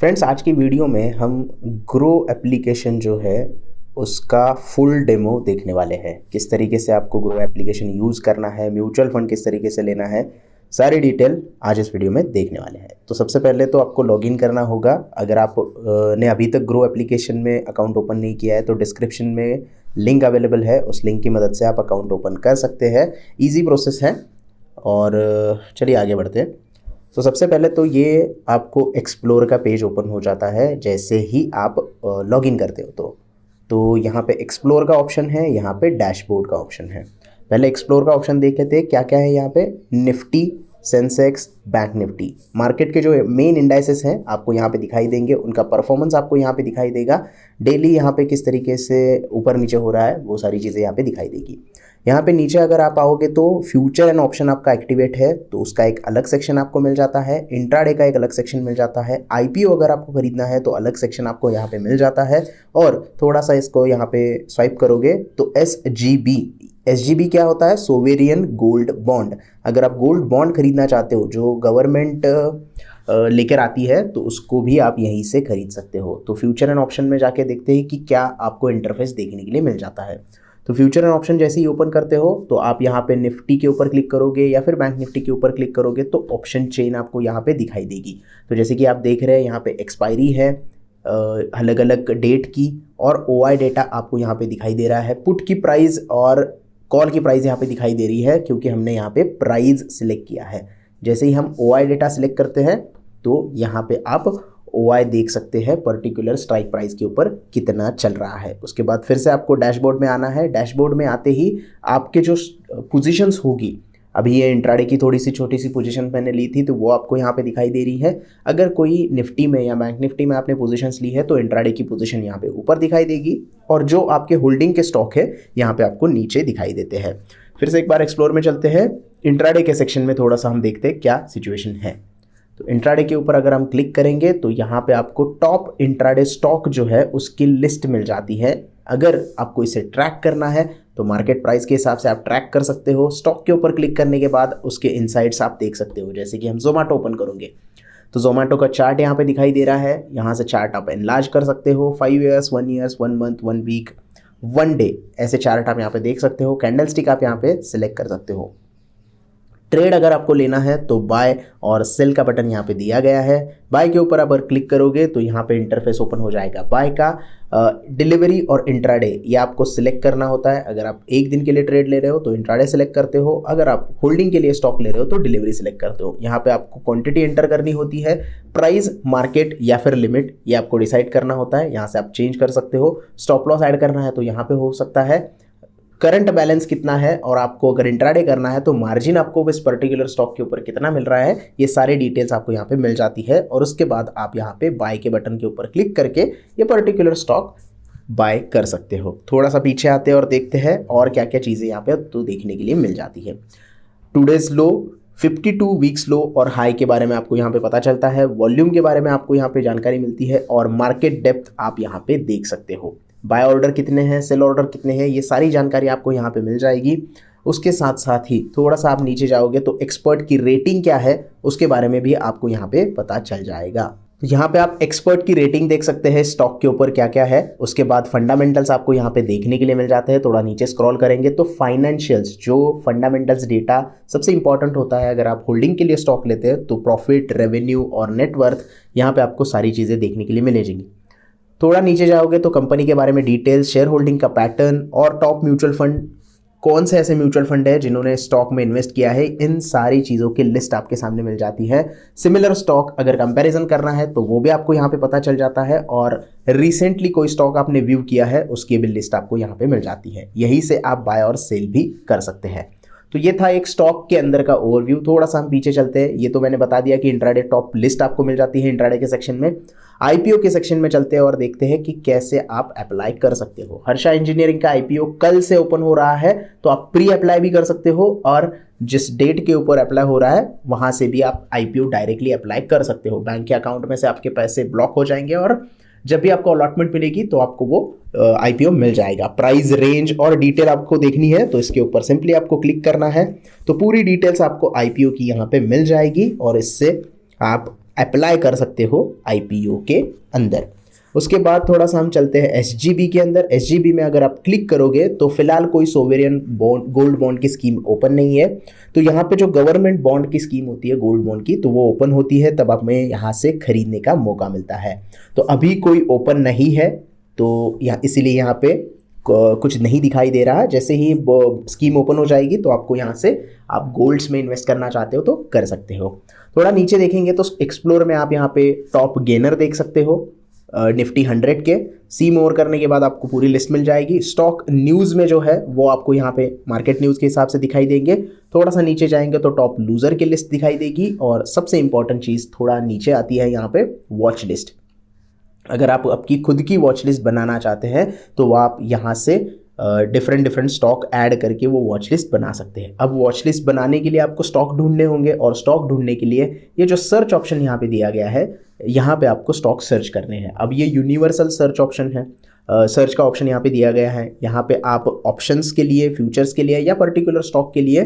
Friends, आज की video में हम ग्रो एप्लीकेशन जो है उसका फुल डेमो देखने वाले हैं। किस तरीके से आपको ग्रो एप्लीकेशन यूज़ करना है, म्यूचुअल फंड किस तरीके से लेना है, सारी डिटेल आज इस वीडियो में देखने वाले हैं। तो सबसे पहले तो आपको लॉगिन करना होगा। अगर आप ने अभी तक ग्रो एप्लीकेशन में अकाउंट ओपन नहीं किया है तो डिस्क्रिप्शन में लिंक अवेलेबल है, उस लिंक की मदद से आप अकाउंट ओपन कर सकते हैं। ईजी प्रोसेस है और चलिए आगे बढ़ते हैं। तो सबसे पहले तो ये आपको एक्सप्लोर का पेज ओपन हो जाता है जैसे ही आप लॉगिन करते हो। तो यहाँ पे एक्सप्लोर का ऑप्शन है, यहाँ पे डैशबोर्ड का ऑप्शन है। पहले एक्सप्लोर का ऑप्शन देख लेते हैं क्या क्या है यहाँ पे। Nifty, Sensex, bank Nifty, market के जो मेन इंडाइसेस हैं आपको यहाँ पे दिखाई देंगे, उनका परफॉर्मेंस आपको यहाँ पे दिखाई देगा। डेली यहाँ पे किस तरीके से ऊपर नीचे हो रहा है वो सारी चीज़ें यहाँ पे दिखाई देगी। यहाँ पे नीचे अगर आप आओगे तो फ्यूचर एंड ऑप्शन आपका एक्टिवेट है तो उसका एक अलग सेक्शन आपको मिल जाता है। इंट्राडे का एक अलग सेक्शन मिल जाता है। आईपीओ अगर आपको खरीदना है तो अलग सेक्शन आपको यहाँ पे मिल जाता है। और थोड़ा सा इसको यहाँ पे स्वाइप करोगे तो एसजीबी क्या होता है? Sovereign gold bond. अगर आप गोल्ड बॉन्ड खरीदना चाहते हो जो गवर्नमेंट लेकर आती है तो उसको भी आप यहीं से खरीद सकते हो। तो फ्यूचर एंड ऑप्शन में जाके देखते हैं कि क्या आपको इंटरफेस देखने के लिए मिल जाता है। तो फ्यूचर एंड ऑप्शन जैसे ही ओपन करते हो तो आप यहाँ पे निफ्टी के ऊपर क्लिक करोगे या फिर बैंक निफ्टी के ऊपर क्लिक करोगे तो ऑप्शन चेन आपको यहाँ पे दिखाई देगी। तो जैसे कि आप देख रहे हैं यहाँ पे एक्सपायरी है अलग अलग डेट की, और ओआई डेटा आपको यहाँ पे दिखाई दे रहा है। पुट की प्राइस और कॉल की प्राइस यहाँ पे दिखाई दे रही है क्योंकि हमने यहाँ पे प्राइस सिलेक्ट किया है। जैसे ही हम ओआई डेटा सिलेक्ट करते हैं तो यहाँ पे आप ओआई देख सकते हैं पर्टिकुलर स्ट्राइक प्राइस के ऊपर कितना चल रहा है। उसके बाद फिर से आपको डैशबोर्ड में आना है। डैशबोर्ड में आते ही आपके जो पोजीशंस होगी, अभी ये इंट्राडे की थोड़ी सी छोटी सी पोजीशन मैंने ली थी तो वो आपको यहाँ पे दिखाई दे रही है। अगर कोई निफ्टी में या बैंक निफ्टी में आपने पोजीशंस ली है तो इंट्राडे की पोजीशन यहाँ पे ऊपर दिखाई देगी और जो आपके होल्डिंग के स्टॉक है यहाँ पे आपको नीचे दिखाई देते हैं। फिर से एक बार एक्सप्लोर में चलते हैं। इंट्राडे के सेक्शन में थोड़ा सा हम देखते हैं क्या सिचुएशन है। तो इंट्राडे के ऊपर अगर हम क्लिक करेंगे तो यहाँ पे आपको टॉप इंट्राडे स्टॉक जो है उसकी लिस्ट मिल जाती है। अगर आपको इसे ट्रैक करना है तो मार्केट प्राइस के हिसाब से आप ट्रैक कर सकते हो। स्टॉक के ऊपर क्लिक करने के बाद उसके इनसाइट्स आप देख सकते हो। जैसे कि हम जोमेटो ओपन करेंगे तो जोमेटो का चार्ट यहाँ पे दिखाई दे रहा है। यहाँ से चार्ट आप एनलार्ज कर सकते हो। 5 years, 1 years, 1 month, 1 week, 1 day, ऐसे चार्ट आप यहाँ पे देख सकते हो। कैंडल स्टिक आप यहाँ पे सिलेक्ट कर सकते हो। ट्रेड अगर आपको लेना है तो बाय और सेल का बटन यहाँ पे दिया गया है। बाय के ऊपर अगर क्लिक करोगे तो यहाँ पे इंटरफेस ओपन हो जाएगा बाय का। डिलीवरी और इंट्राडे ये आपको सिलेक्ट करना होता है। अगर आप एक दिन के लिए ट्रेड ले रहे हो तो इंट्राडे सिलेक्ट करते हो, अगर आप होल्डिंग के लिए स्टॉक ले रहे हो तो डिलीवरी सिलेक्ट करते हो। यहाँ पे आपको क्वांटिटी एंटर करनी होती है। प्राइस, मार्केट या फिर लिमिट ये आपको डिसाइड करना होता है। यहाँ से आप चेंज कर सकते हो। स्टॉप लॉस ऐड करना है तो यहाँ पे हो सकता है। करंट बैलेंस कितना है और आपको अगर इंट्राडे करना है तो मार्जिन आपको इस पर्टिकुलर स्टॉक के ऊपर कितना मिल रहा है, ये सारी डिटेल्स आपको यहाँ पे मिल जाती है। और उसके बाद आप यहाँ पे बाय के बटन के ऊपर क्लिक करके ये पर्टिकुलर स्टॉक बाय कर सकते हो। थोड़ा सा पीछे आते हैं और देखते हैं और क्या क्या चीज़ें यहाँ पे तो देखने के लिए मिल जाती है। टुडेज लो, 52 वीक्स लो और हाई के बारे में आपको यहाँ पे पता चलता है। वॉल्यूम के बारे में आपको यहाँ पे जानकारी मिलती है और मार्केट डेप्थ आप यहाँ पे देख सकते हो। बाय ऑर्डर कितने हैं, सेल ऑर्डर कितने हैं, ये सारी जानकारी आपको यहाँ पे मिल जाएगी। उसके साथ साथ ही थोड़ा सा आप नीचे जाओगे तो एक्सपर्ट की रेटिंग क्या है उसके बारे में भी आपको यहाँ पे पता चल जाएगा। तो यहाँ पे आप एक्सपर्ट की रेटिंग देख सकते हैं, स्टॉक के ऊपर क्या क्या है। उसके बाद फंडामेंटल्स आपको यहाँ पे देखने के लिए मिल जाते हैं। थोड़ा नीचे स्क्रॉल करेंगे तो फाइनेंशियल्स, जो फंडामेंटल्स डेटा सबसे इंपॉर्टेंट होता है अगर आप होल्डिंग के लिए स्टॉक लेते हैं तो प्रॉफिट, रेवेन्यू और नेटवर्थ, यहाँ पे आपको सारी चीज़ें देखने के लिए मिलेंगी। थोड़ा नीचे जाओगे तो कंपनी के बारे में डिटेल्स, शेयर होल्डिंग का पैटर्न और टॉप म्यूचुअल फंड, कौन से ऐसे म्यूचुअल फंड है जिन्होंने स्टॉक में इन्वेस्ट किया है, इन सारी चीज़ों की लिस्ट आपके सामने मिल जाती है। सिमिलर स्टॉक अगर कंपैरिजन करना है तो वो भी आपको यहाँ पे पता चल जाता है। और रिसेंटली कोई स्टॉक आपने व्यू किया है उसकी भी लिस्ट आपको यहाँ पे मिल जाती है। यहीं से आप बाय और सेल भी कर सकते हैं। तो ये था एक स्टॉक के अंदर का ओवरव्यू। थोड़ा सा हम पीछे चलते हैं। ये तो मैंने बता दिया कि इंट्राडे टॉप लिस्ट आपको मिल जाती है इंट्राडे के सेक्शन में। आईपीओ के सेक्शन में चलते हैं और देखते हैं कि कैसे आप अप्लाई कर सकते हो। हर्षा इंजीनियरिंग का आईपीओ कल से ओपन हो रहा है तो आप प्री अप्लाई भी कर सकते हो और जिस डेट के ऊपर अप्लाई हो रहा है वहां से भी आप आईपीओ डायरेक्टली अप्लाई कर सकते हो। बैंक के अकाउंट में से आपके पैसे ब्लॉक हो जाएंगे और जब भी आपको अलॉटमेंट मिलेगी तो आपको वो आईपीओ मिल जाएगा। प्राइस रेंज और डिटेल आपको देखनी है तो इसके ऊपर सिंपली आपको क्लिक करना है तो पूरी डिटेल्स आपको आईपीओ की यहाँ पे मिल जाएगी और इससे आप अप्लाई कर सकते हो IPO के अंदर। उसके बाद थोड़ा सा हम चलते हैं SGB के अंदर। SGB में अगर आप क्लिक करोगे तो फिलहाल कोई सोवेरियन बॉन्ड, गोल्ड बॉन्ड की स्कीम ओपन नहीं है। तो यहाँ पे जो गवर्नमेंट बॉन्ड की स्कीम होती है गोल्ड बॉन्ड की, तो वो ओपन होती है, तब हमें यहाँ से खरीदने का मौका मिलता है। तो अभी कोई ओपन नहीं है, तो इसीलिए यहाँ पे कुछ नहीं दिखाई दे रहा। जैसे ही स्कीम ओपन हो जाएगी तो आपको यहाँ से, आप गोल्ड्स में इन्वेस्ट करना चाहते हो तो कर सकते हो। थोड़ा नीचे देखेंगे तो एक्सप्लोर में आप यहाँ पे टॉप गेनर देख सकते हो निफ्टी 100 के। सी मोर करने के बाद आपको पूरी लिस्ट मिल जाएगी। स्टॉक न्यूज़ में जो है वो आपको यहाँ पे मार्केट न्यूज़ के हिसाब से दिखाई देंगे। थोड़ा सा नीचे जाएंगे तो टॉप लूज़र की लिस्ट दिखाई देगी, और सबसे इंपॉर्टेंट चीज़ थोड़ा नीचे आती है यहाँ पे वॉच लिस्ट। अगर आप आपकी खुद की वॉच लिस्ट बनाना चाहते हैं तो आप यहाँ से डिफरेंट स्टॉक ऐड करके वो वॉच लिस्ट बना सकते हैं। अब वॉच लिस्ट बनाने के लिए आपको स्टॉक ढूंढने होंगे, और स्टॉक ढूंढने के लिए ये जो सर्च ऑप्शन यहाँ पे दिया गया है, यहाँ पे आपको स्टॉक सर्च करने हैं। अब ये यूनिवर्सल सर्च ऑप्शन है, सर्च का ऑप्शन यहाँ पे दिया गया है। यहाँ पे आप ऑप्शंस के लिए, फ्यूचर्स के लिए या पर्टिकुलर स्टॉक के लिए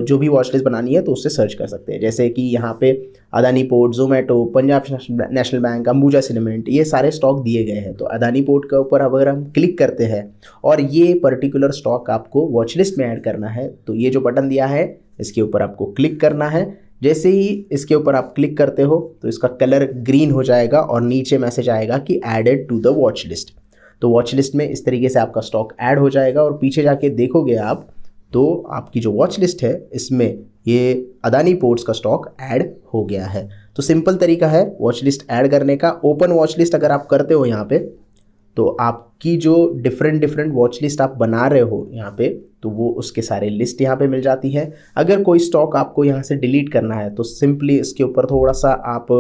जो भी वॉच लिस्ट बनानी है तो उससे सर्च कर सकते हैं। जैसे कि यहाँ पे Adani port, Zomato, Punjab national bank, Ambuja cement, ये सारे स्टॉक दिए गए हैं। तो अदानी पोर्ट के ऊपर अगर हम क्लिक करते हैं और ये पर्टिकुलर स्टॉक आपको वॉच लिस्ट में ऐड करना है, तो ये जो बटन दिया है इसके ऊपर आपको क्लिक करना है। जैसे ही इसके ऊपर आप क्लिक करते हो तो इसका कलर ग्रीन हो जाएगा और नीचे मैसेज आएगा कि added to the watch list. तो वॉच लिस्ट में इस तरीके से आपका स्टॉक ऐड हो जाएगा, और पीछे जाके देखोगे आप तो आपकी जो वॉच लिस्ट है इसमें ये अदानी पोर्ट्स का स्टॉक ऐड हो गया है। तो सिंपल तरीका है वॉच लिस्ट ऐड करने का। ओपन वॉच लिस्ट अगर आप करते हो यहाँ पे, तो आपकी जो डिफरेंट वॉच लिस्ट आप बना रहे हो यहाँ पे, तो वो उसके सारे लिस्ट यहाँ पे मिल जाती है। अगर कोई स्टॉक आपको यहाँ से डिलीट करना है तो सिंपली इसके ऊपर थोड़ा सा आप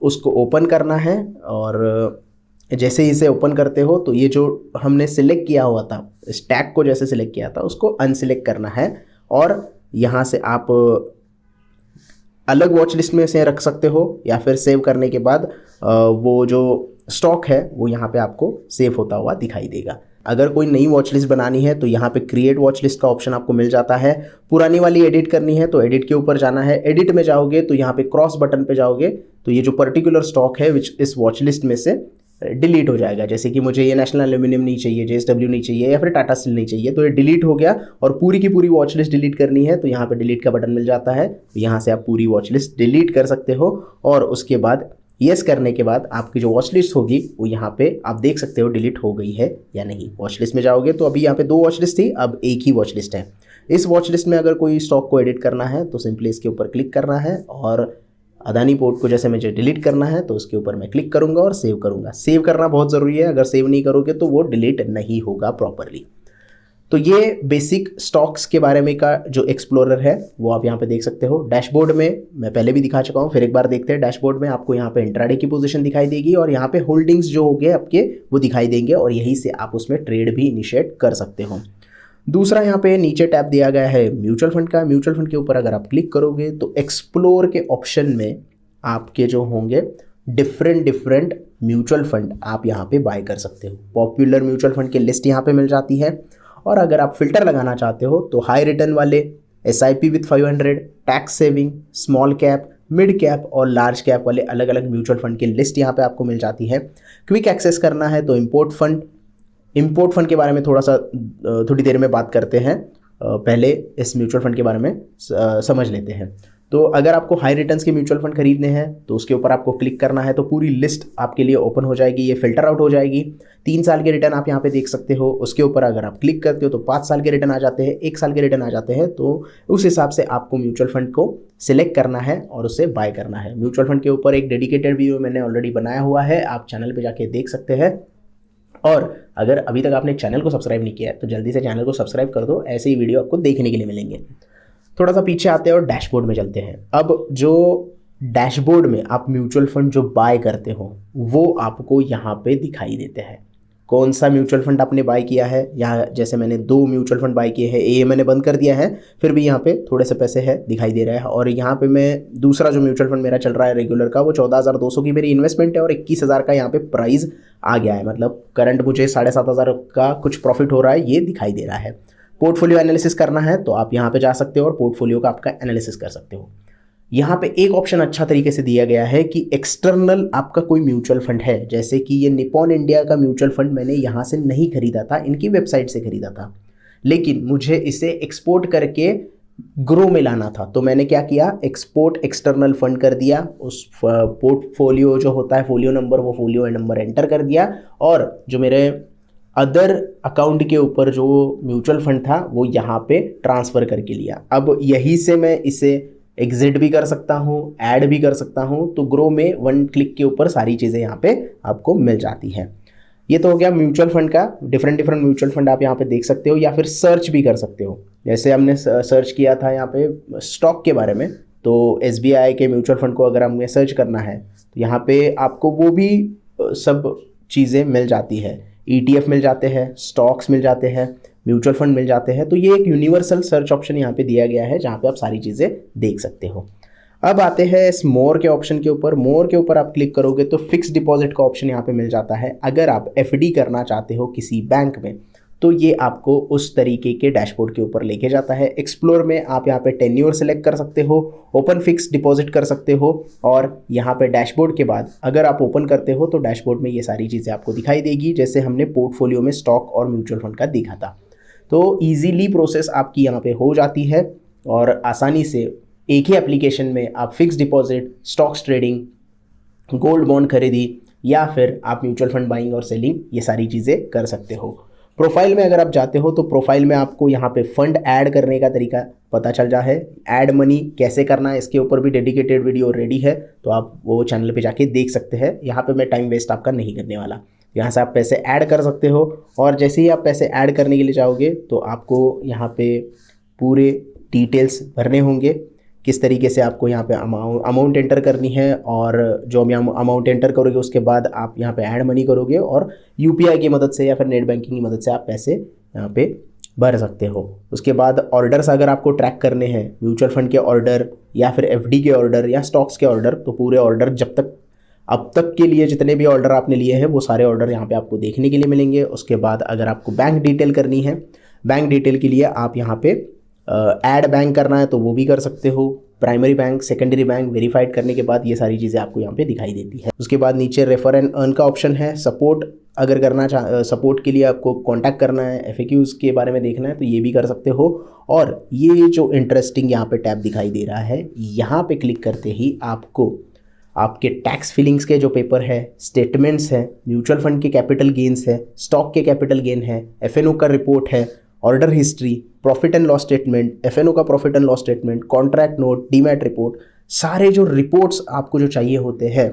उसको ओपन करना है, और जैसे ही इसे ओपन करते हो तो ये जो हमने सिलेक्ट किया हुआ था, इस टैग को जैसे सिलेक्ट किया था उसको अनसिलेक्ट करना है, और यहाँ से आप अलग वॉच लिस्ट में से रख सकते हो, या फिर सेव करने के बाद वो जो स्टॉक है वो यहाँ पे आपको सेव होता हुआ दिखाई देगा। अगर कोई नई वॉच लिस्ट बनानी है तो यहाँ पे क्रिएट वॉच लिस्ट का ऑप्शन आपको मिल जाता है। पुरानी वाली एडिट करनी है तो एडिट के ऊपर जाना है। एडिट में जाओगे तो यहाँ पे क्रॉस बटन पे जाओगे तो ये जो पर्टिकुलर स्टॉक है विच इस वॉच लिस्ट में से डिलीट हो जाएगा। जैसे कि मुझे ये नेशनल एल्यूमिनियम नहीं चाहिए, JSW नहीं चाहिए, या फिर टाटा स्टील नहीं चाहिए, तो ये डिलीट हो गया। और पूरी की पूरी वॉच लिस्ट डिलीट करनी है तो यहाँ पे डिलीट का बटन मिल जाता है। यहाँ से आप पूरी वॉच लिस्ट डिलीट कर सकते हो, और उसके बाद यस करने के बाद आपकी जो वॉच लिस्ट होगी वो यहाँ पे आप देख सकते हो डिलीट हो गई है या नहीं। वॉच लिस्ट में जाओगे तो अभी यहाँ पे 2 वॉच लिस्ट थी, अब एक ही वॉच लिस्ट है। इस वॉच लिस्ट में अगर कोई स्टॉक को एडिट करना है तो सिंपली इसके ऊपर क्लिक करना है, और अदानी पोर्ट को जैसे मुझे डिलीट करना है तो उसके ऊपर मैं क्लिक करूंगा और सेव करूंगा। सेव करना बहुत ज़रूरी है, अगर सेव नहीं करोगे तो वो डिलीट नहीं होगा प्रॉपरली। तो ये बेसिक स्टॉक्स के बारे में का जो एक्सप्लोरर है वो आप यहाँ पे देख सकते हो। डैशबोर्ड में मैं पहले भी दिखा चुका हूँ, फिर एक बार देखते हैं। डैशबोर्ड में आपको यहाँ पे इंट्राडे की पोजीशन दिखाई देगी, और यहाँ पे होल्डिंग्स जो हो गए आपके वो दिखाई देंगे, और यहीं से आप उसमें ट्रेड भी इनिशिएट कर सकते हो। दूसरा यहाँ पे नीचे टैब दिया गया है म्यूचुअल फंड का। म्यूचुअल फंड के ऊपर अगर आप क्लिक करोगे तो एक्सप्लोर के ऑप्शन में आपके जो होंगे डिफरेंट म्यूचुअल फंड आप यहाँ पे बाय कर सकते हो। पॉपुलर म्यूचुअल फंड की लिस्ट यहाँ पे मिल जाती है, और अगर आप फिल्टर लगाना चाहते हो तो हाई रिटर्न वाले, SIP with 500, tax saving, small cap, mid cap और लार्ज कैप वाले अलग अलग म्यूचुअल फंड की लिस्ट यहाँ पे आपको मिल जाती है। क्विक एक्सेस करना है तो इंपोर्ट फंड के बारे में थोड़ी देर में बात करते हैं। पहले इस म्यूचुअल फंड के बारे में समझ लेते हैं। तो अगर आपको हाई रिटर्न्स के म्यूचुअल फंड खरीदने हैं तो उसके ऊपर आपको क्लिक करना है, तो पूरी लिस्ट आपके लिए ओपन हो जाएगी। ये फिल्टर आउट हो जाएगी। 3 साल के रिटर्न आप यहाँ पे देख सकते हो। उसके ऊपर अगर आप क्लिक करते हो तो 5 साल के रिटर्न आ जाते हैं, 1 साल के रिटर्न आ जाते हैं। तो उस हिसाब से आपको म्यूचुअल फंड को सिलेक्ट करना है और उसे बाय करना है। म्यूचुअल फंड के ऊपर एक डेडिकेटेड वीडियो मैंने ऑलरेडी बनाया हुआ है, आप चैनल पर जाके देख सकते हैं। और अगर अभी तक आपने चैनल को सब्सक्राइब नहीं किया है तो जल्दी से चैनल को सब्सक्राइब कर दो, ऐसे ही वीडियो आपको देखने के लिए मिलेंगे। थोड़ा सा पीछे आते हैं और डैशबोर्ड में चलते हैं। अब जो डैशबोर्ड में आप म्यूचुअल फंड जो बाय करते हो वो आपको यहाँ पे दिखाई देते हैं। कौन सा म्यूचुअल फंड आपने बाय किया है, यहाँ जैसे मैंने 2 म्यूचुअल फंड बाय किए हैं, ये मैंने बंद कर दिया है, फिर भी यहाँ पे थोड़े से पैसे है दिखाई दे रहा है। और यहाँ पे मैं दूसरा जो म्यूचुअल फंड मेरा चल रहा है रेगुलर का, वो 14,200 की मेरी इन्वेस्टमेंट है और 21,000 का यहाँ पे प्राइस आ गया है। मतलब करंट मुझे 7,500 का कुछ प्रॉफिट हो रहा है, ये दिखाई दे रहा है। पोर्टफोलियो एनालिसिस करना है तो आप यहाँ पे जा सकते हो और पोर्टफोलियो का आपका एनालिसिस कर सकते हो। यहाँ पे एक ऑप्शन अच्छा तरीके से दिया गया है कि एक्सटर्नल आपका कोई म्यूचुअल फंड है, जैसे कि ये निपॉन इंडिया का म्यूचुअल फंड मैंने यहाँ से नहीं खरीदा था, इनकी वेबसाइट से खरीदा था, लेकिन मुझे इसे एक्सपोर्ट करके ग्रो में लाना था। तो मैंने क्या किया, एक्सपोर्ट एक्सटर्नल फंड कर दिया, उस पोर्टफोलियो जो होता है फोलियो नंबर, वो फोलियो नंबर एंटर कर दिया, और जो मेरे अदर अकाउंट के ऊपर जो म्यूचुअल फंड था वो यहाँ पे ट्रांसफ़र करके लिया। अब यही से मैं इसे एग्जिट भी कर सकता हूँ, ऐड भी कर सकता हूँ। तो ग्रो में वन क्लिक के ऊपर सारी चीज़ें यहाँ पे आपको मिल जाती हैं। ये तो हो गया म्यूचुअल फंड का। डिफरेंट डिफरेंट म्यूचुअल फंड आप यहाँ पे देख सकते हो, या फिर सर्च भी कर सकते हो। जैसे हमने सर्च किया था यहाँ पे स्टॉक के बारे में, तो SBI के म्यूचुअल फंड को अगर हमें सर्च करना है तो यहाँ पे आपको वो भी सब चीज़ें मिल जाती है। ETF मिल जाते हैं, स्टॉक्स मिल जाते हैं, म्यूचुअल फंड मिल जाते हैं। तो ये एक यूनिवर्सल सर्च ऑप्शन यहाँ पे दिया गया है, जहाँ पे आप सारी चीज़ें देख सकते हो। अब आते हैं इस मोर के ऑप्शन के ऊपर। मोर के ऊपर आप क्लिक करोगे तो फिक्स डिपॉजिट का ऑप्शन यहाँ पे मिल जाता है। अगर आप FD करना चाहते हो किसी बैंक में तो ये आपको उस तरीके के डैशबोर्ड के ऊपर लेके जाता है। एक्सप्लोर में आप यहाँ पे टेन्योर सेलेक्ट कर सकते हो, ओपन फिक्स डिपॉजिट कर सकते हो, और यहाँ पे डैशबोर्ड के बाद अगर आप ओपन करते हो तो डैशबोर्ड में ये सारी चीज़ें आपको दिखाई देगी, जैसे हमने पोर्टफोलियो में स्टॉक और म्यूचुअल फंड का देखा था। तो ईजीली प्रोसेस आपकी यहाँ पे हो जाती है, और आसानी से एक ही एप्लीकेशन में आप fix deposit, stocks trading, gold bond खरीदी, या फिर आप म्यूचुअल फंड बाइंग और सेलिंग, ये सारी चीज़ें कर सकते हो। प्रोफाइल में अगर आप जाते हो तो प्रोफाइल में आपको यहाँ पे फंड ऐड करने का तरीका पता चल जा है। ऐड मनी कैसे करना है इसके ऊपर भी डेडिकेटेड वीडियो रेडी है, तो आप वो चैनल पे जाके देख सकते हैं। यहाँ पे मैं टाइम वेस्ट आपका नहीं करने वाला। यहाँ से आप पैसे ऐड कर सकते हो, और जैसे ही आप पैसे ऐड करने के लिए जाओगे तो आपको यहाँ पे पूरे डिटेल्स भरने होंगे, किस तरीके से आपको यहाँ पे अमाउंट एंटर करनी है, और जो अमाउंट एंटर करोगे उसके बाद आप यहाँ पे ऐड मनी करोगे, और UPI की मदद से या फिर नेट बैंकिंग की मदद से आप पैसे यहाँ पे भर सकते हो। उसके बाद ऑर्डर्स अगर आपको ट्रैक करने हैं, म्यूचुअल फंड के ऑर्डर या फिर FD के ऑर्डर या स्टॉक्स के ऑर्डर, तो पूरे ऑर्डर जब तक अब तक के लिए जितने भी ऑर्डर आपने लिए हैं वो सारे ऑर्डर यहाँ पे आपको देखने के लिए मिलेंगे। उसके बाद अगर आपको बैंक डिटेल करनी है, बैंक डिटेल के लिए आप यहाँ पे ऐड बैंक करना है तो वो भी कर सकते हो। Primary bank, secondary bank verified करने के बाद ये सारी चीज़ें आपको यहाँ पे दिखाई देती है। उसके बाद नीचे रेफर एंड अर्न का ऑप्शन है। सपोर्ट अगर करना सपोर्ट के लिए आपको कांटेक्ट करना है, FAQs के बारे में देखना है तो ये भी कर सकते हो। और ये जो इंटरेस्टिंग यहाँ पे टैब दिखाई दे रहा है, यहाँ पे क्लिक करते ही आपको आपके टैक्स फिलिंग्स के जो पेपर है, स्टेटमेंट्स हैं, म्यूचुअल फंड के कैपिटल गेन्स है, स्टॉक के कैपिटल गेन है, FNO का रिपोर्ट है, order history, profit and loss statement, FNO का profit and loss statement, contract note, demat report, सारे जो रिपोर्ट्स आपको जो चाहिए होते हैं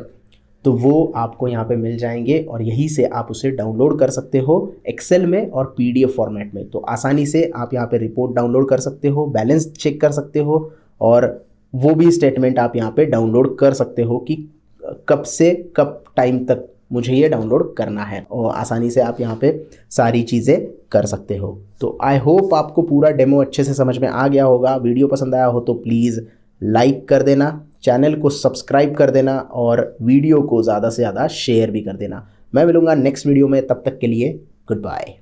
तो वो आपको यहाँ पे मिल जाएंगे, और यहीं से आप उसे डाउनलोड कर सकते हो एक्सेल में और PDF फॉर्मेट में। तो आसानी से आप यहाँ पे रिपोर्ट डाउनलोड कर सकते हो, बैलेंस चेक कर सकते हो, और वो भी स्टेटमेंट आप यहाँ पे डाउनलोड कर सकते हो कि कब से कब टाइम तक मुझे ये डाउनलोड करना है, और आसानी से आप यहाँ पे सारी चीज़ें कर सकते हो। तो आई होप आपको पूरा डेमो अच्छे से समझ में आ गया होगा। वीडियो पसंद आया हो तो प्लीज़ लाइक कर देना, चैनल को सब्सक्राइब कर देना, और वीडियो को ज़्यादा से ज़्यादा शेयर भी कर देना। मैं मिलूँगा नेक्स्ट वीडियो में, तब तक के लिए गुड बाय।